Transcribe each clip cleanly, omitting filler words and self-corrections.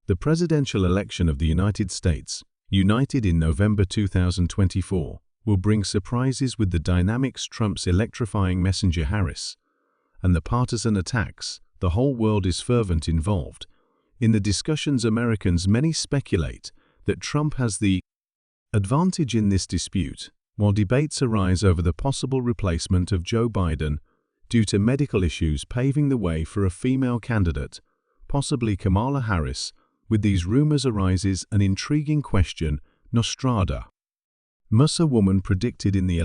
The presidential election of the United States, united in November 2024, will bring surprises with the dynamics Trump's electrifying messenger Harris, and the partisan attacks. The whole world is fervent involved. In the discussions, Americans many speculate that Trump has the advantage in this dispute, while debates arise over the possible replacement of Joe Biden due to medical issues, paving the way for a female candidate, possibly Kamala Harris. With these rumors arises an intriguing question: Nostradamus, a woman predicted in the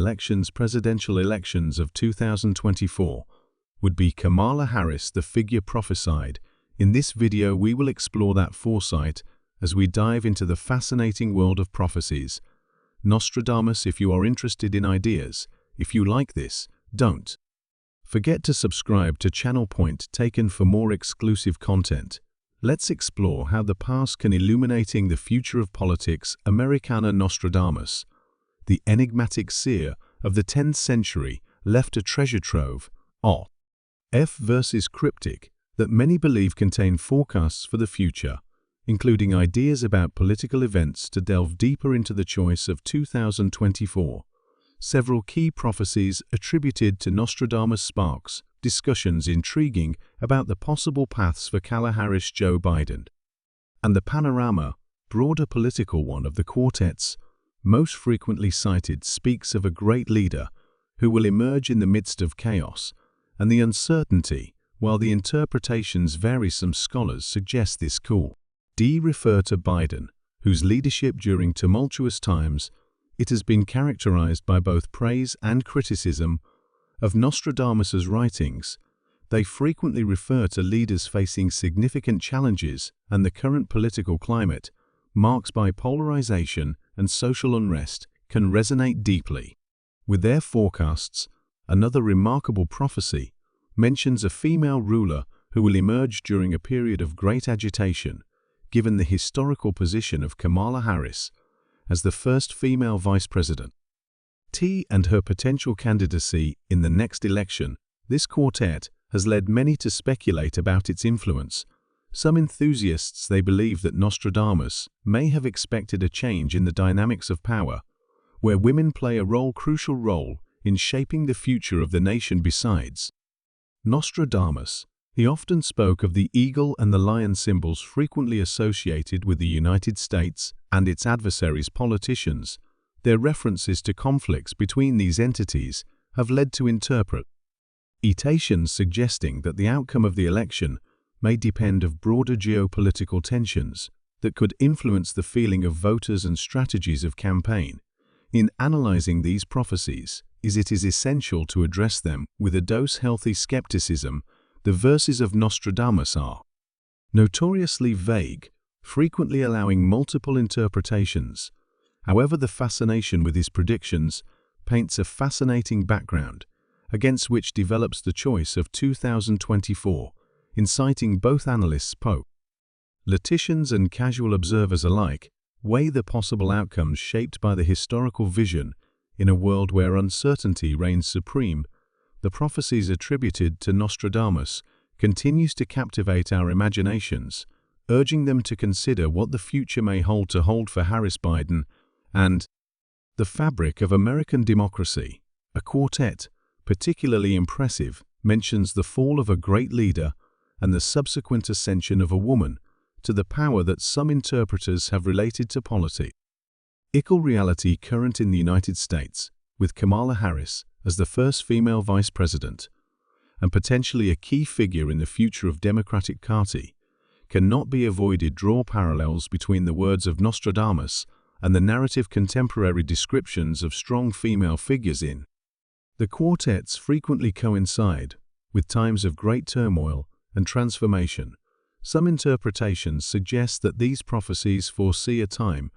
presidential elections of 2024, would be Kamala Harris the figure prophesied? In this video we will explore that foresight as we dive into the fascinating world of prophecies. Nostradamus. If you are interested in ideas, if you like this, don't forget to subscribe to Channel Point Taken for more exclusive content. Let's explore how the past can illuminating the future of politics. Americana. Nostradamus, the enigmatic seer of the 10th century, left a treasure trove of verses cryptic that many believe contain forecasts for the future, including ideas about political events. To delve deeper into the choice of 2024, several key prophecies attributed to Nostradamus sparks discussions intriguing about the possible paths for Kamala Harris, Joe Biden, and the panorama, broader political one of the quartets most frequently cited, speaks of a great leader who will emerge in the midst of chaos and the uncertainty. While the interpretations vary, some scholars suggest this could refer to Biden, whose leadership during tumultuous times. It has been characterized by both praise and criticism of Nostradamus's writings. They frequently refer to leaders facing significant challenges, and the current political climate, marked by polarization and social unrest, can resonate deeply with their forecasts. Another remarkable prophecy mentions a female ruler who will emerge during a period of great agitation, given the historical position of Kamala Harris as the first female vice president and her potential candidacy in the next election. This quartet has led many to speculate about its influence. Some enthusiasts believe that Nostradamus may have expected a change in the dynamics of power, where women play a crucial role in shaping the future of the nation. Besides Nostradamus, he often spoke of the eagle and the lion, symbols frequently associated with the United States and its adversaries. Politicians, their references to conflicts between these entities have led to interpretations suggesting that the outcome of the election may depend on broader geopolitical tensions that could influence the feeling of voters and strategies of campaign. In analyzing these prophecies, it is essential to address them with a dose healthy skepticism. The verses of Nostradamus are notoriously vague, frequently allowing multiple interpretations. However, the fascination with his predictions paints a fascinating background against which develops the choice of 2024, inciting both analysts, politicians and casual observers alike, weigh the possible outcomes shaped by the historical vision. In a world where uncertainty reigns supreme, the prophecies attributed to Nostradamus continues to captivate our imaginations, urging them to consider what the future may hold for Harris, Biden, and the fabric of American democracy. A quartet, particularly impressive, mentions the fall of a great leader and the subsequent ascension of a woman to the power that some interpreters have related to politics. Reality current in the United States, with Kamala Harris as the first female vice president and potentially a key figure in the future of Democratic Party, cannot be avoided. Draw parallels between the words of Nostradamus and the narrative contemporary descriptions of strong female figures in the quartets frequently coincide with times of great turmoil and transformation. Some interpretations suggest that these prophecies foresee a time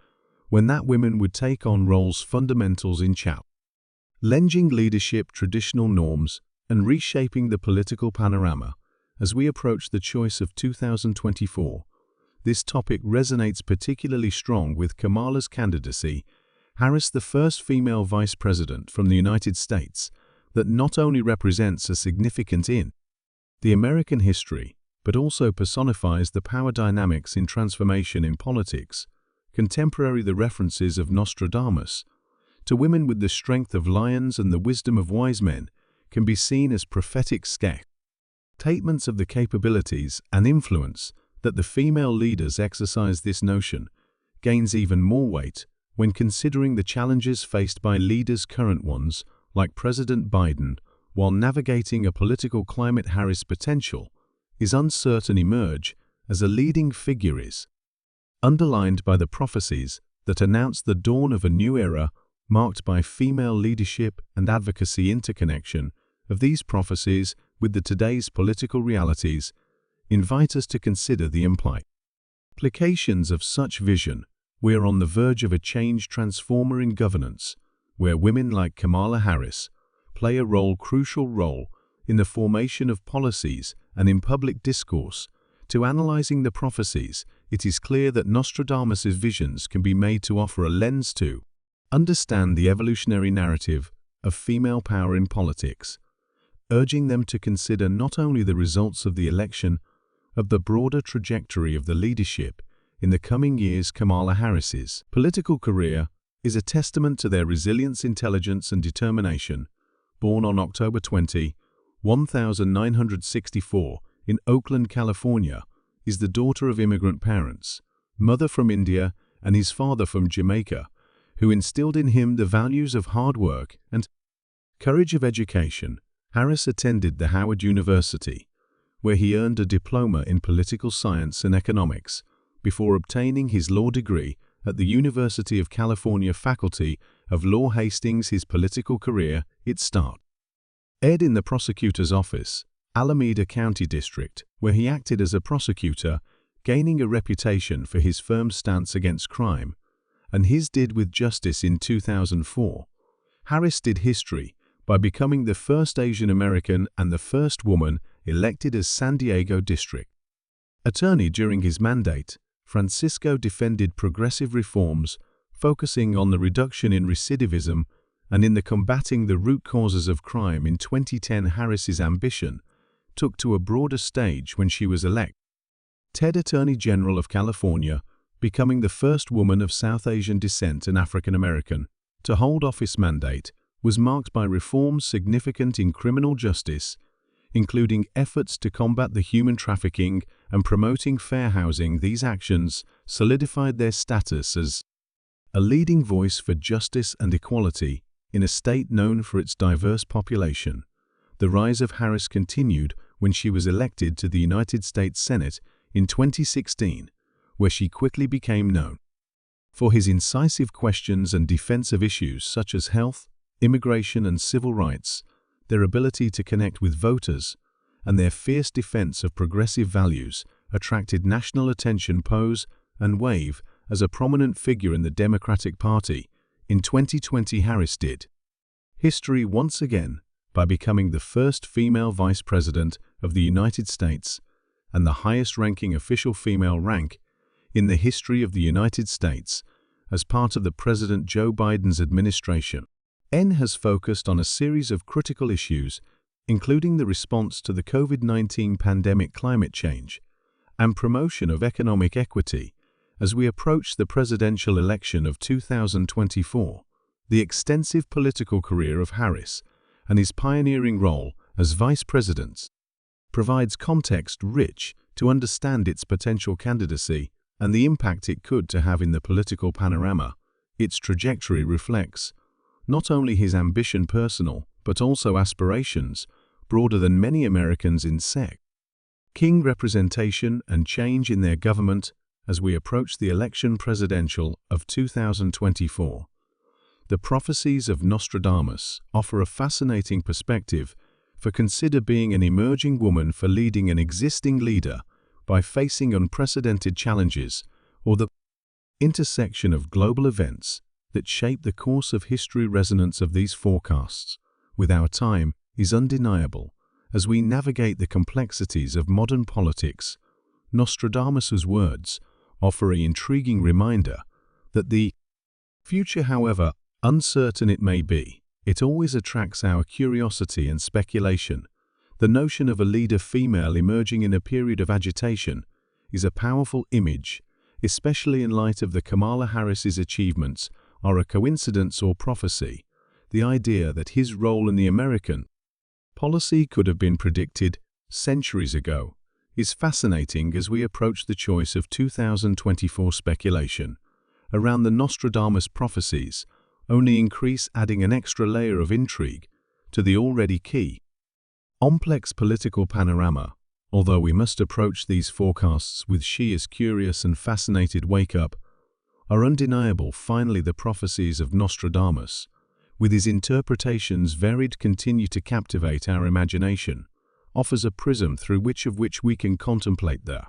when that women would take on roles fundamentals in challenging leadership traditional norms and reshaping the political panorama. As we approach the choice of 2024, this topic resonates particularly strong with Kamala's candidacy. Harris, the first female vice president from the United States, that not only represents a significant in the American history, but also personifies the power dynamics in transformation in politics. Contemporary the references of Nostradamus to women with the strength of lions and the wisdom of wise men can be seen as prophetic statements of the capabilities and influence that the female leaders exercise. This notion gains even more weight when considering the challenges faced by leaders, current ones like President Biden, while navigating a political climate. Harris' potential is uncertain emerge as a leading figure is underlined by the prophecies that announce the dawn of a new era marked by female leadership and advocacy. Interconnection of these prophecies with today's political realities invite us to consider the implications of such vision. We are on the verge of a change transformer in governance, where women like Kamala Harris play a crucial role in the formation of policies and in public discourse. To analyzing the prophecies, it is clear that Nostradamus' visions can be made to offer a lens to understand the evolutionary narrative of female power in politics, urging them to consider not only the results of the election, but the broader trajectory of the leadership in the coming years. Kamala Harris's political career is a testament to their resilience, intelligence, and determination. Born on October 20, 1964, in Oakland, California, is the daughter of immigrant parents, mother from India and his father from Jamaica, who instilled in him the values of hard work and courage of education. Harris attended the Howard University, where he earned a diploma in political science and economics before obtaining his law degree at the University of California Faculty of Law. Hastings. His political career started in the prosecutor's office, Alameda County District, where he acted as a prosecutor, gaining a reputation for his firm stance against crime, and his did with justice. In 2004, Harris did history by becoming the first Asian American and the first woman elected as San Diego District Attorney. During his mandate, Francisco defended progressive reforms, focusing on the reduction in recidivism and in the combating the root causes of crime. In 2010, Harris's ambition took to a broader stage when she was elected Attorney General of California, becoming the first woman of South Asian descent and African American to hold office. Mandate was marked by reforms significant in criminal justice, including efforts to combat the human trafficking and promoting fair housing. These actions solidified their status as a leading voice for justice and equality in a state known for its diverse population. The rise of Harris continued when she was elected to the United States Senate in 2016, where she quickly became known for his incisive questions and defense of issues such as health, immigration, and civil rights. Their ability to connect with voters and their fierce defense of progressive values attracted national attention. Pose and wave as a prominent figure in the Democratic Party. In 2020, Harris did history once again by becoming the first female vice president of the United States and the highest-ranking official female rank in the history of the United States as part of the President Joe Biden's administration. N has focused on a series of critical issues, including the response to the COVID-19 pandemic, climate change, and promotion of economic equity. As we approach the presidential election of 2024, the extensive political career of Harris and his pioneering role as vice president provides context rich to understand its potential candidacy and the impact it could to have in the political panorama. Its trajectory reflects not only his ambition personal, but also aspirations broader than many Americans in seeking representation and change in their government. As we approach the election presidential of 2024, the prophecies of Nostradamus offer a fascinating perspective for consider being an emerging woman for leading an existing leader by facing unprecedented challenges, or the intersection of global events that shape the course of history. Resonance of these forecasts with our time is undeniable as we navigate the complexities of modern politics. Nostradamus's words offer an intriguing reminder that the future, however uncertain it may be, it always attracts our curiosity and speculation. The notion of a leader female emerging in a period of agitation is a powerful image, especially in light of the Kamala Harris's achievements are a coincidence or prophecy. The idea that his role in the American policy could have been predicted centuries ago is fascinating as we approach the choice of 2024 speculation around the Nostradamus prophecies only increase, adding an extra layer of intrigue to the already key complex political panorama. Although we must approach these forecasts with sheer curious and fascinated wake-up, are undeniable. Finally, the prophecies of Nostradamus, with his interpretations varied, continue to captivate our imagination, offers a prism through which we can contemplate the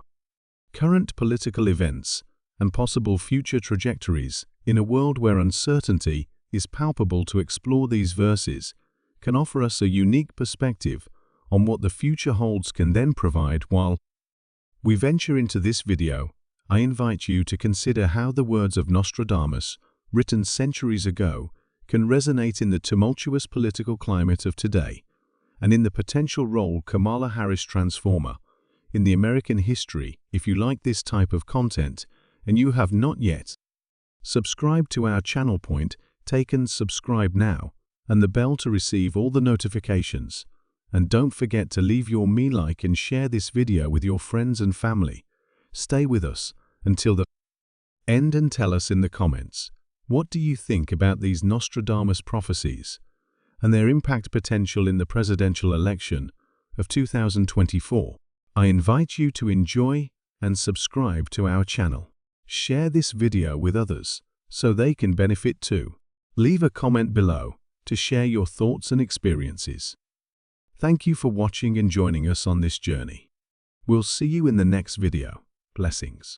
current political events and possible future trajectories in a world where uncertainty is palpable. To explore these verses can offer us a unique perspective on what the future holds. Can then provide. While we venture into this video, I invite you to consider how the words of Nostradamus, written centuries ago, can resonate in the tumultuous political climate of today, and in the potential role Kamala Harris transformer in the American history. If you like this type of content and you have not yet subscribed to our channel, subscribe now and the bell to receive all the notifications. And don't forget to leave your like and share this video with your friends and family. Stay with us until the end and tell us in the comments, what do you think about these Nostradamus prophecies and their impact potential in the presidential election of 2024? I invite you to enjoy and subscribe to our channel. Share this video with others so they can benefit too. Leave a comment below to share your thoughts and experiences. Thank you for watching and joining us on this journey. We'll see you in the next video. Blessings.